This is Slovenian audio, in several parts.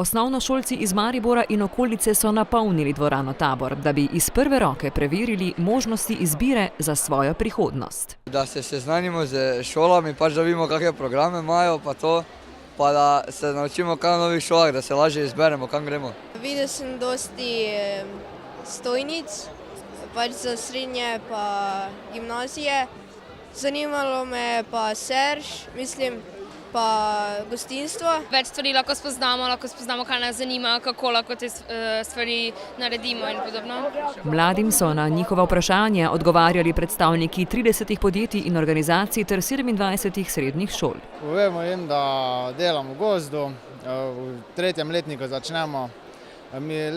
Osnovnošolci iz Maribora in okolice so napolnili dvorano Tabor, da bi iz prve roke preverili možnosti izbire za svojo prihodnost. Da se seznanimo z šolami, pač da vidimo, kakšne programe imajo, pa da se naučimo kaj v novih šolah, da se lažje izberemo, kam gremo. Videl sem dosti stojnic, pač za srednje pa gimnazije. Zanimalo me pa Serž, pa gostinstvo. Več stvari lahko spoznamo, kaj nas zanima, kako lahko te stvari naredimo in podobno. Mladim so na njihova vprašanja odgovarjali predstavniki 30 podjetij in organizacij ter 27 srednjih šol. Povemo jim, da delamo v gozdu, v 3. letniku začnemo.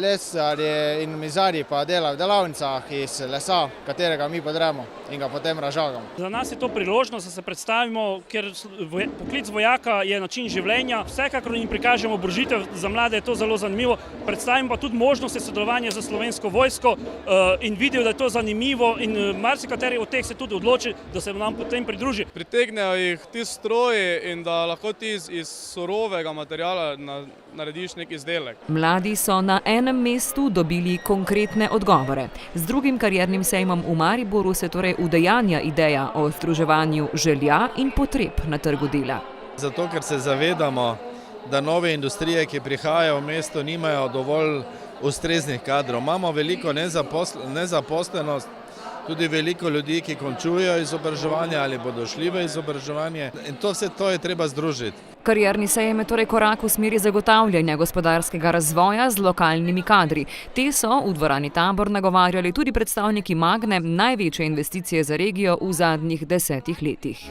Lesarji in mizarji pa delajo v delavnicah iz lesa, katerega mi podremo in ga potem razžagamo. Za nas je to priložnost, da se predstavimo, ker poklic vojaka je način življenja. Vsekakor jim prikažemo oborožitev, za mlade je to zelo zanimivo. Predstavimo pa tudi možnosti sodelovanja za Slovensko vojsko in vidijo, da je to zanimivo in marsikateri od teh se tudi odloči, da se nam potem pridruži. Pritegnejo jih ti stroji in da lahko ti iz surovega materiala narediš nek izdelek. Mladi so na enem mestu dobili konkretne odgovore. Z drugim kariernim sejmom v Mariboru se torej udejanja ideja o združevanju želja in potreb na trgu dela. Zato, ker se zavedamo, da nove industrije, ki prihajajo v mesto, nimajo dovolj ustreznih kadrov. Imamo veliko nezaposlenost, tudi veliko ljudi, ki končujejo izobraževanje ali bodo šli v izobraževanje. In vse to je treba združiti. Karierni sejem je torej korak v smeri zagotavljanja gospodarskega razvoja z lokalnimi kadri. Te so v dvorani Tabor nagovarjali tudi predstavniki Magne, največje investicije za regijo v zadnjih 10 letih.